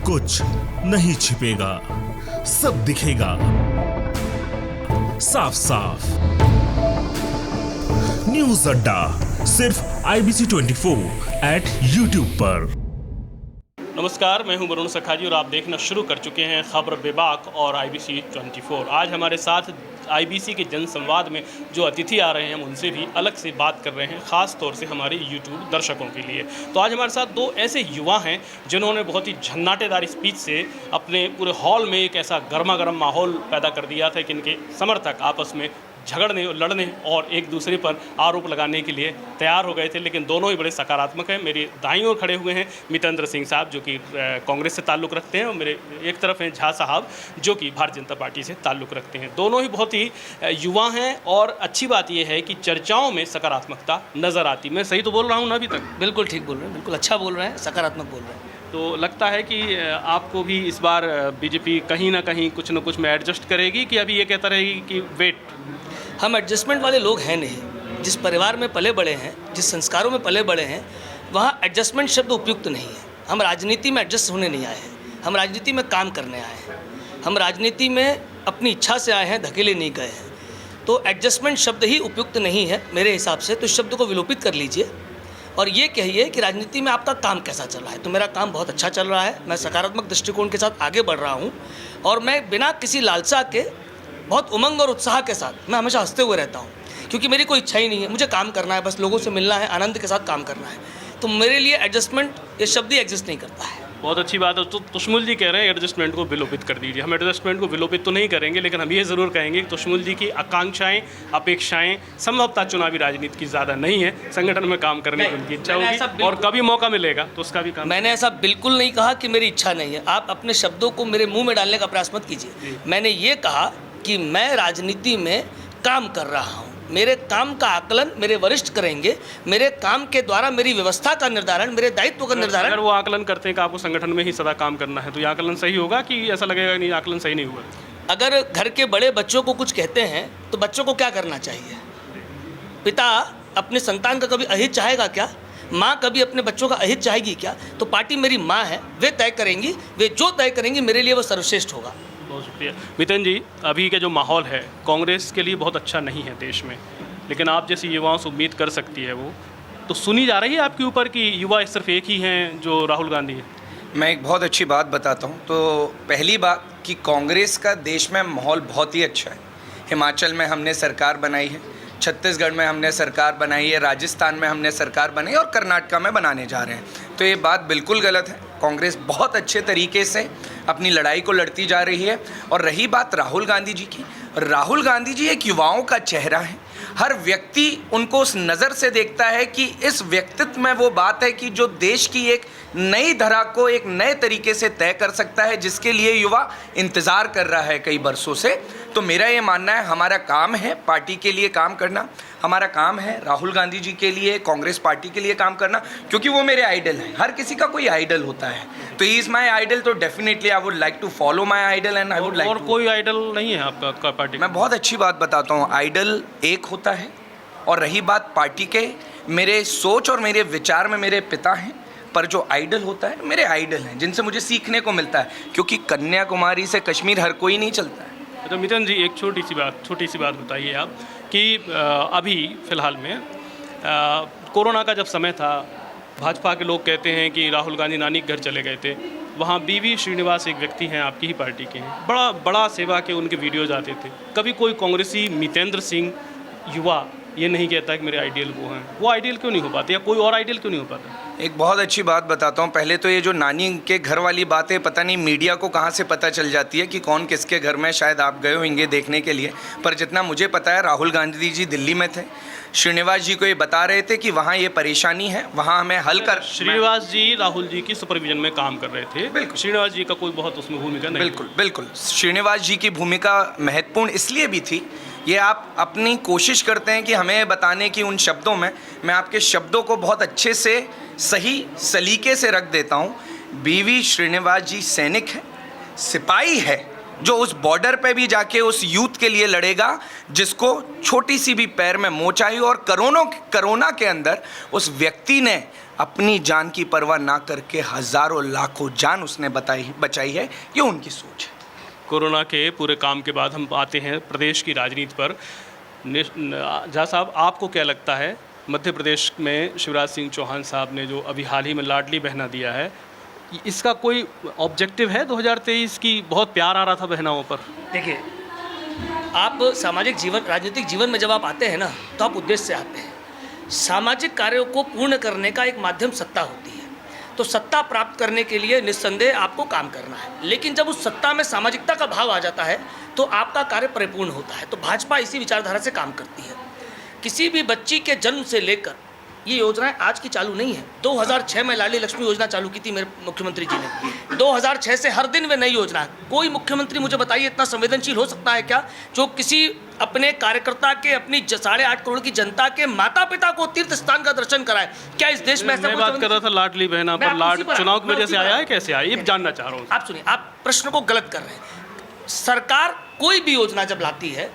कुछ नहीं छिपेगा, सब दिखेगा साफ साफ। न्यूज अड्डा सिर्फ IBC 24 @YouTube पर। नमस्कार, मैं हूं वरुण सखाजी और आप देखना शुरू कर चुके हैं खबर बेबाक और IBC 24। आज हमारे साथ IBC के जनसंवाद में जो अतिथि आ रहे हैं हम उनसे भी अलग से बात कर रहे हैं, ख़ास तौर से हमारे YouTube दर्शकों के लिए। तो आज हमारे साथ दो ऐसे युवा हैं जिन्होंने बहुत ही झन्नाटेदार स्पीच से अपने पूरे हॉल में एक ऐसा गर्मा गर्म माहौल पैदा कर दिया था कि इनके समर्थक आपस में झगड़ने और लड़ने और एक दूसरे पर आरोप लगाने के लिए तैयार हो गए थे। लेकिन दोनों ही बड़े सकारात्मक हैं। मेरे दाईं ओर खड़े हुए हैं मितेंद्र सिंह साहब जो कि कांग्रेस से ताल्लुक़ रखते हैं और मेरे एक तरफ हैं झा साहब जो कि भारतीय जनता पार्टी से ताल्लुक़ रखते हैं। दोनों ही बहुत ही युवा हैं और अच्छी बात यह है कि चर्चाओं में सकारात्मकता नज़र आती। मैं सही तो बोल रहा हूँ ना अभी तक? बिल्कुल ठीक बोल रहे हैं, बिल्कुल अच्छा बोल रहे हैं, सकारात्मक बोल रहे हैं। तो लगता है कि आपको भी इस बार बीजेपी कहीं ना कहीं कुछ न कुछ में एडजस्ट करेगी कि अभी ये कहता रहेगी कि वेट? हम एडजस्टमेंट वाले लोग हैं नहीं। जिस परिवार में पले बड़े हैं, जिस संस्कारों में पले बड़े हैं, वहाँ एडजस्टमेंट शब्द उपयुक्त नहीं है। हम राजनीति में एडजस्ट होने नहीं आए हैं, हम राजनीति में काम करने आए हैं। हम राजनीति में अपनी इच्छा से आए हैं, धकेले नहीं गए हैं। तो एडजस्टमेंट शब्द ही उपयुक्त नहीं है मेरे हिसाब से। तो इस शब्द को विलोपित कर लीजिए और ये कहिए कि राजनीति में आपका काम कैसा चल रहा है। तो मेरा काम बहुत अच्छा चल रहा है, मैं सकारात्मक दृष्टिकोण के साथ आगे बढ़ रहा हूँ और मैं बिना किसी लालसा के बहुत उमंग और उत्साह के साथ मैं हमेशा हंसते हुए रहता हूँ, क्योंकि मेरी कोई इच्छा ही नहीं है। मुझे काम करना है, बस लोगों से मिलना है, आनंद के साथ काम करना है। तो मेरे लिए एडजस्टमेंट ये शब्द ही एग्जिस्ट नहीं करता है। बहुत अच्छी बात है। तो तुष्मुल जी कह रहे हैं एडजस्टमेंट को विलोपित कर दीजिए। हम एडजस्टमेंट को विलोपित तो नहीं करेंगे, लेकिन हम ये ज़रूर कहेंगे कि तुष्मुल जी की आकांक्षाएं, अपेक्षाएं संभवतः चुनावी राजनीति की ज़्यादा नहीं है, संगठन में काम करने की उनकी इच्छा होगी और कभी मौका मिलेगा तो उसका भी काम। मैंने ऐसा बिल्कुल नहीं कहा कि मेरी इच्छा नहीं है। आप अपने शब्दों को मेरे मुँह में डालने का प्रयास मत कीजिए। मैंने ये कहा कि मैं राजनीति में काम कर रहा हूँ, मेरे काम का आकलन मेरे वरिष्ठ करेंगे, मेरे काम के द्वारा मेरी व्यवस्था का निर्धारण, मेरे दायित्व का निर्धारण। अगर वो आकलन करते हैं कि आपको संगठन में ही सदा काम करना है तो ये आकलन सही होगा कि ऐसा लगेगा नहीं आकलन सही नहीं हुआ? अगर घर के बड़े बच्चों को कुछ कहते हैं तो बच्चों को क्या करना चाहिए? पिता अपने संतान का कभी अहित चाहेगा क्या? माँ कभी अपने बच्चों का अहित चाहेगी क्या? तो पार्टी मेरी माँ है, वे तय करेंगी, वे जो तय करेंगी मेरे लिए वो सर्वश्रेष्ठ होगा। बहुत शुक्रिया। मितेंद्र जी, अभी का जो माहौल है कांग्रेस के लिए बहुत अच्छा नहीं है देश में, लेकिन आप जैसी युवाओं से उम्मीद कर सकती है वो तो सुनी जा रही है आपके ऊपर कि युवा सिर्फ एक ही हैं जो राहुल गांधी है। मैं एक बहुत अच्छी बात बताता हूँ। तो पहली बात कि कांग्रेस का देश में माहौल बहुत ही अच्छा है। हिमाचल में हमने सरकार बनाई है, छत्तीसगढ़ में हमने सरकार बनाई है, राजस्थान में हमने सरकार बनाई और कर्नाटका में बनाने जा रहे हैं। तो ये बात बिल्कुल गलत है। कांग्रेस बहुत अच्छे तरीके से अपनी लड़ाई को लड़ती जा रही है। और रही बात राहुल गांधी जी की, राहुल गांधी जी एक युवाओं का चेहरा है। हर व्यक्ति उनको उस नज़र से देखता है कि इस व्यक्तित्व में वो बात है कि जो देश की एक नई धारा को एक नए तरीके से तय कर सकता है, जिसके लिए युवा इंतज़ार कर रहा है कई बरसों से। तो मेरा ये मानना है हमारा काम है पार्टी के लिए काम करना, हमारा काम है राहुल गांधी जी के लिए, कांग्रेस पार्टी के लिए काम करना, क्योंकि वो मेरे आइडल हैं। हर किसी का कोई आइडल होता है, तो ही इज़ माई आइडल। तो definitely I would like to follow my idol and I would like. और कोई आइडल नहीं है आपका पार्टी? मैं बहुत अच्छी बात बताता हूँ, आइडल एक होता है। और रही बात पार्टी के, मेरे सोच और मेरे विचार में मेरे पिता हैं, पर जो आइडल होता है मेरे आइडल हैं जिनसे मुझे सीखने को मिलता है, क्योंकि कन्याकुमारी से कश्मीर हर कोई नहीं चलता है। तो मितेंद्र जी, एक छोटी सी बात बताइए आप कि अभी फ़िलहाल में कोरोना का जब समय था, भाजपा के लोग कहते हैं कि राहुल गांधी नानी के घर चले गए थे। वहाँ BV श्रीनिवास एक व्यक्ति हैं, आपकी ही पार्टी के हैं, बड़ा सेवा के उनके वीडियोज़ आते थे। कभी कोई कांग्रेसी मितेंद्र सिंह युवा ये नहीं कहता कि मेरे आइडियल वो हैं। वो आइडियल क्यों नहीं हो पाते या कोई और आइडियल क्यों नहीं हो पाता? एक बहुत अच्छी बात बताता हूँ। पहले तो ये जो नानी के घर वाली बात है, पता नहीं मीडिया को कहाँ से पता चल जाती है कि कौन किसके घर में। शायद आप गए होंगे देखने के लिए, पर जितना मुझे पता है राहुल गांधी जी दिल्ली में थे। श्रीनिवास जी को ये बता रहे थे कि वहाँ ये परेशानी है, वहाँ हमें हल कर। श्रीनिवास जी राहुल जी की सुपरविजन में काम कर रहे थे। बिल्कुल, श्रीनिवास जी का कोई बहुत उसमें भूमिका नहीं। बिल्कुल श्रीनिवास जी की भूमिका महत्वपूर्ण इसलिए भी थी, ये आप अपनी कोशिश करते हैं कि हमें बताने की उन शब्दों में, मैं आपके शब्दों को बहुत अच्छे से सही सलीके से रख देता हूँ। BV श्रीनिवास जी सैनिक है, सिपाही है, जो उस बॉर्डर पे भी जाके उस यूथ के लिए लड़ेगा जिसको छोटी सी भी पैर में मोच आई और कोरोना के अंदर उस व्यक्ति ने अपनी जान की परवाह ना करके हज़ारों लाखों जान उसने बचाई है। ये उनकी सोच है। कोरोना के पूरे काम के बाद हम आते हैं प्रदेश की राजनीति पर। झा साहब, आपको क्या लगता है, मध्य प्रदेश में शिवराज सिंह चौहान साहब ने जो अभी हाल ही में लाडली बहना दिया है, इसका कोई ऑब्जेक्टिव है 2023 की? बहुत प्यार आ रहा था बहनाओं पर। देखिए, आप सामाजिक जीवन, राजनीतिक जीवन में जब आप आते हैं ना, तो आप उद्देश्य से आते हैं। सामाजिक कार्यों को पूर्ण करने का एक माध्यम सत्ता होती है, तो सत्ता प्राप्त करने के लिए निस्संदेह आपको काम करना है। लेकिन जब उस सत्ता में सामाजिकता का भाव आ जाता है तो आपका कार्य परिपूर्ण होता है। तो भाजपा इसी विचारधारा से काम करती है। किसी भी बच्ची के जन्म से लेकर, ये योजनाएं आज की चालू नहीं है। 2006 में लाडली लक्ष्मी योजना चालू की थी मेरे मुख्यमंत्री जी ने। 2006 से हर दिन वे नई योजना है। कोई मुख्यमंत्री, मुझे बताइए, इतना संवेदनशील हो सकता है क्या जो किसी अपने कार्यकर्ता के, अपनी 8.5 करोड़ की जनता के माता पिता को तीर्थ स्थान का दर्शन कराए? क्या इस देश में ऐसा? मैं बात कर रहा था लाडली बहना पर। चुनाव की वजह से आया है, कैसे आया, ये जानना चाह रहा हूँ। आप सुनिए, आप प्रश्न को गलत कर रहे हैं। सरकार कोई भी योजना जब लाती है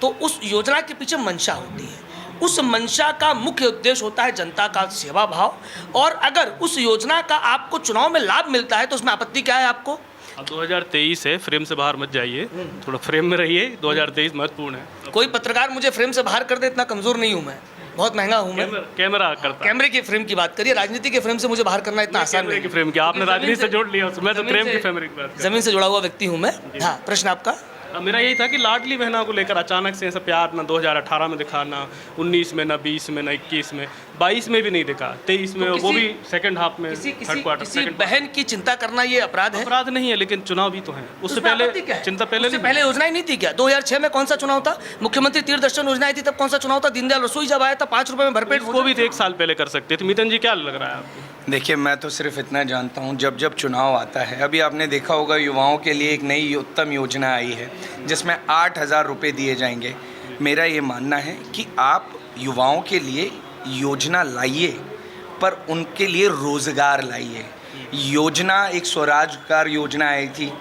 तो उस योजना के पीछे मंशा होती है। उस मंशा का मुख्य उद्देश्य होता है जनता का सेवा भाव। और अगर उस योजना का आपको चुनाव में लाभ मिलता है तो उसमें आपत्ति क्या है आपको? अब 2023 है, फ्रेम से बाहर मत जाइए, थोड़ा फ्रेम में रहिए। 2023 महत्वपूर्ण है। कोई पत्रकार मुझे फ्रेम से बाहर कर दे, इतना कमजोर नहीं हूँ मैं, बहुत महंगा हूँ मैं। कैमरा करता, कैमरे के फ्रेम की बात करिए, राजनीति के फ्रेम से मुझे बाहर करना इतना आसान नहीं। फ्रेम की आपने राजनीति से जोड़ लिया, मैं तो प्रेम की फ्रेम की बात। जमीन से जुड़ा हुआ व्यक्ति हूँ मैं। हाँ, प्रश्न आपका? मेरा यही था कि लाडली बहना को लेकर अचानक से ऐसा प्यार ना 2018 में दिखा, ना 19 में, ना 20 में, ना 21 में, 22 में भी नहीं दिखा, 23 में, वो भी सेकंड हाफ में, थर्ड क्वार्टर। किसी बहन की चिंता करना ये अपराध है? अपराध नहीं है, लेकिन चुनाव भी तो है। उससे पहले चिंता पहले योजना ही नहीं थी क्या? 2006 में कौन सा चुनाव था? मुख्यमंत्री तीर्थ दर्शन योजना आई थी, तब कौन सा चुनाव था? दीनदयाल रसोई जब आया था 5 रुपए में भरपेट, वो भी 1 साल पहले कर सकते थे। मितन जी, क्या लग रहा है आपको? देखिए, मैं तो सिर्फ इतना जानता हूँ, जब जब चुनाव आता है, अभी आपने देखा होगा युवाओं के लिए एक नई उत्तम योजना आई है जिसमें 8,000 रुपये दिए जाएंगे। मेरा ये मानना है कि आप युवाओं के लिए योजना लाइए, पर उनके लिए रोज़गार लाइए। योजना, एक स्वरोजगार योजना आई थी,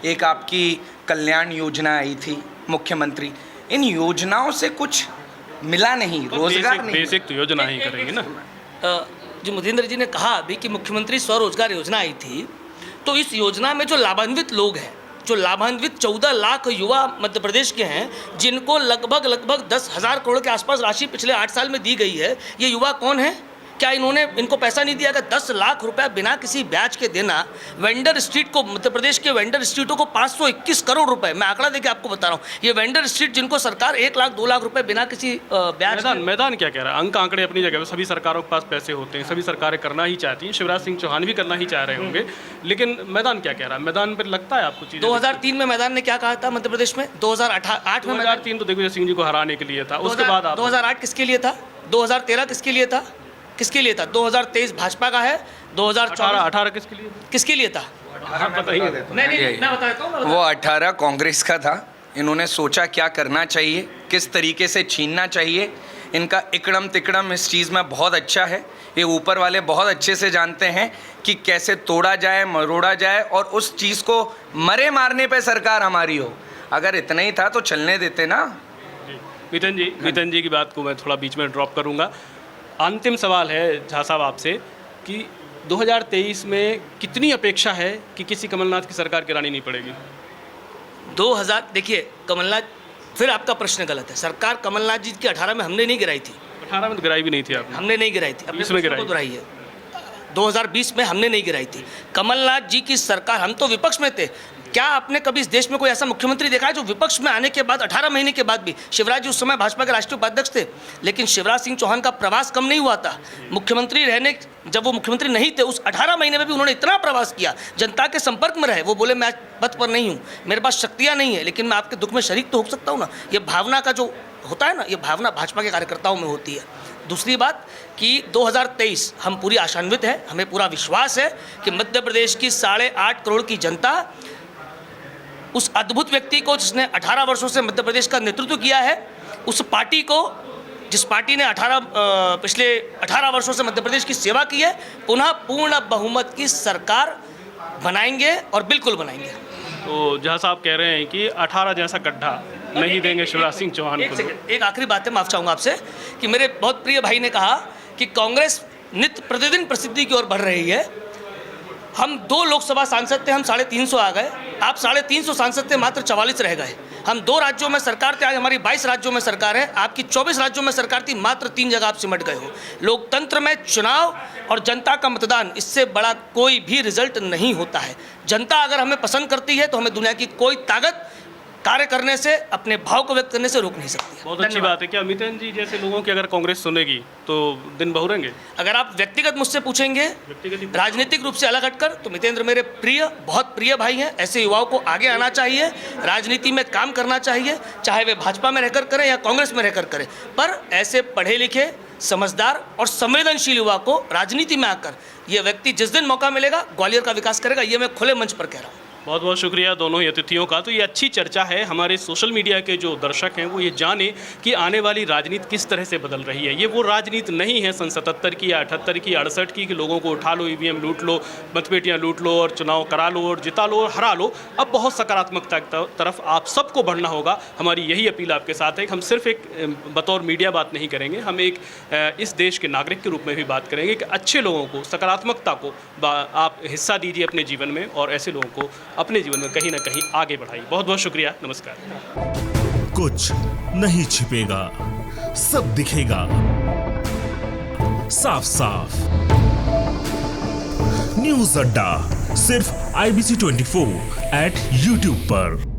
एक आपकी कल्याण योजना आई थी मुख्यमंत्री। इन योजनाओं से कुछ मिला नहीं, रोज़गार नहीं। बेसिक तो योजना ही करेंगे ना। जो मधेंद्र जी ने कहा अभी कि मुख्यमंत्री स्वरोजगार योजना आई थी, तो इस योजना में जो लाभान्वित लोग हैं, जो लाभान्वित 14 लाख युवा मध्य प्रदेश के हैं, जिनको लगभग 10,000 करोड़ के आसपास राशि पिछले 8 साल में दी गई है, ये युवा कौन है? क्या इनको पैसा नहीं दिया? 10 लाख रुपया बिना किसी ब्याज के देना, वेंडर स्ट्रीट को, मध्य प्रदेश के वेंडर स्ट्रीटों को 521 करोड़ रुपए, मैं आंकड़ा देके आपको बता रहा हूँ, ये वेंडर स्ट्रीट जिनको सरकार 1 लाख 2 लाख रुपए बिना किसी ब्याज। मैदान क्या कह रहा है? अंक आंकड़े अपनी जगह, सभी सरकारों के पास पैसे होते हैं, सभी सरकारें करना ही चाहती हैं, शिवराज सिंह चौहान भी करना ही चाह रहे होंगे, लेकिन मैदान क्या कह रहा है? मैदान पर लगता है आपको चीज़? 2003 में मैदान ने क्या कहा था मध्य प्रदेश में? 2008 में 2003 तो दिग्विजय सिंह जी को हराने के लिए था। उसके बाद 2008 किसके लिए था? 2013 किसके लिए था? किसके लिए था? 2023 भाजपा का है। 2018 किसके लिए था? बताइए। मैं बताता हूँ। वो 18 कांग्रेस का था। इन्होंने सोचा क्या करना चाहिए, किस तरीके से छीनना चाहिए। इनका इकड़म तिकड़म इस चीज़ में बहुत अच्छा है। ये ऊपर वाले बहुत अच्छे से जानते हैं कि कैसे तोड़ा जाए, मरोड़ा जाए, और उस चीज़ को मरे मारने पे सरकार हमारी हो। अगर इतना ही था तो चलने देते ना। मितन जी की बात को मैं थोड़ा बीच में ड्रॉप करूँगा। अंतिम सवाल है झा साहब आपसे कि 2023 में कितनी अपेक्षा है कि किसी कमलनाथ की सरकार गिरानी नहीं पड़ेगी? 2000, देखिए कमलनाथ, फिर आपका प्रश्न गलत है। सरकार कमलनाथ जी की 18 में हमने नहीं गिराई थी। 18 में तो गिराई भी नहीं थी आपने। हमने नहीं गिराई थी, अपने 20 में गिराई है। 2020 में हमने नहीं गिराई थी। कमलनाथ जी की सरकार, हम तो विपक्ष में थे। क्या आपने कभी इस देश में कोई ऐसा मुख्यमंत्री देखा है जो विपक्ष में आने के बाद 18 महीने के बाद भी? शिवराज जी उस समय भाजपा के राष्ट्रीय उपाध्यक्ष थे, लेकिन शिवराज सिंह चौहान का प्रवास कम नहीं हुआ था। मुख्यमंत्री रहने, जब वो मुख्यमंत्री नहीं थे, उस 18 महीने में भी उन्होंने इतना प्रवास किया, जनता के संपर्क में रहे। वो बोले मैं पथ पर नहीं हूँ, मेरे पास शक्तियाँ नहीं है, लेकिन मैं आपके दुख में शरीक तो हो सकता हूँ ना। ये भावना का जो होता है ना, ये भावना भाजपा के कार्यकर्ताओं में होती है। दूसरी बात कि 2023 हम पूरी आशान्वित है, हमें पूरा विश्वास है कि मध्य प्रदेश की 8.5 करोड़ की जनता उस अद्भुत व्यक्ति को, जिसने 18 वर्षों से मध्य प्रदेश का नेतृत्व किया है, उस पार्टी को, जिस पार्टी ने पिछले 18 वर्षों से मध्य प्रदेश की सेवा की है, पुनः पूर्ण बहुमत की सरकार बनाएंगे और बिल्कुल बनाएंगे। तो जहाँ साहब कह रहे हैं कि 18 जैसा गड्ढा नहीं देंगे शिवराज सिंह चौहान एक को। सेकंड, एक आखिरी बात है, माफ चाहूँगा आपसे कि मेरे बहुत प्रिय भाई ने कहा कि कांग्रेस नित्य प्रतिदिन प्रसिद्धि की ओर बढ़ रही है। हम 2 लोकसभा सांसद थे, हम 350 आ गए। आप 350 सांसद थे, मात्र 44 रह गए। हम 2 राज्यों में सरकार थे, आज हमारी 22 राज्यों में सरकार है। आपकी 24 राज्यों में सरकार थी, मात्र 3 जगह आप सिमट गए हो। लोकतंत्र में चुनाव और जनता का मतदान, इससे बड़ा कोई भी रिजल्ट नहीं होता है। जनता अगर हमें पसंद करती है तो हमें दुनिया की कोई ताकत कार्य करने से, अपने भाव को व्यक्त करने से रोक नहीं सकती। बहुत अच्छी बात है। क्या अमितेंद्र जी जैसे लोगों की अगर कांग्रेस सुनेगी तो दिन बहुरेंगे? अगर आप व्यक्तिगत मुझसे पूछेंगे, व्यक्तिगत राजनीतिक रूप से अलग हटकर, तो मितेंद्र मेरे प्रिय, बहुत प्रिय भाई हैं। ऐसे युवाओं को आगे आना चाहिए, राजनीति में काम करना चाहिए, चाहे वे भाजपा में रहकर करें या कांग्रेस में रहकर करें। पर ऐसे पढ़े लिखे, समझदार और संवेदनशील युवा को राजनीति में आकर ये व्यक्ति जिस दिन मौका मिलेगा ग्वालियर का विकास करेगा, ये मैं खुले मंच पर कह रहा हूँ। बहुत बहुत शुक्रिया दोनों ही अतिथियों का। तो ये अच्छी चर्चा है, हमारे सोशल मीडिया के जो दर्शक हैं वो ये जाने कि आने वाली राजनीति किस तरह से बदल रही है। ये वो राजनीति नहीं है सन 77 की या 78 की, 68 की, कि लोगों को उठा लो, ईवीएम लूट लो, मतपेटियाँ लूट लो और चुनाव करा लो और जिता लो और हरा लो। अब बहुत सकारात्मकता की तरफ आप सबको बढ़ना होगा। हमारी यही अपील आपके साथ है कि हम सिर्फ एक बतौर मीडिया बात नहीं करेंगे, हम एक इस देश के नागरिक के रूप में भी बात करेंगे कि अच्छे लोगों को, सकारात्मकता को आप हिस्सा दीजिए अपने जीवन में और ऐसे लोगों को अपने जीवन में कहीं ना कहीं आगे बढ़ाइए। बहुत बहुत शुक्रिया, नमस्कार। कुछ नहीं छिपेगा, सब दिखेगा साफ साफ। न्यूज अड्डा सिर्फ IBC 24 @ YouTube पर।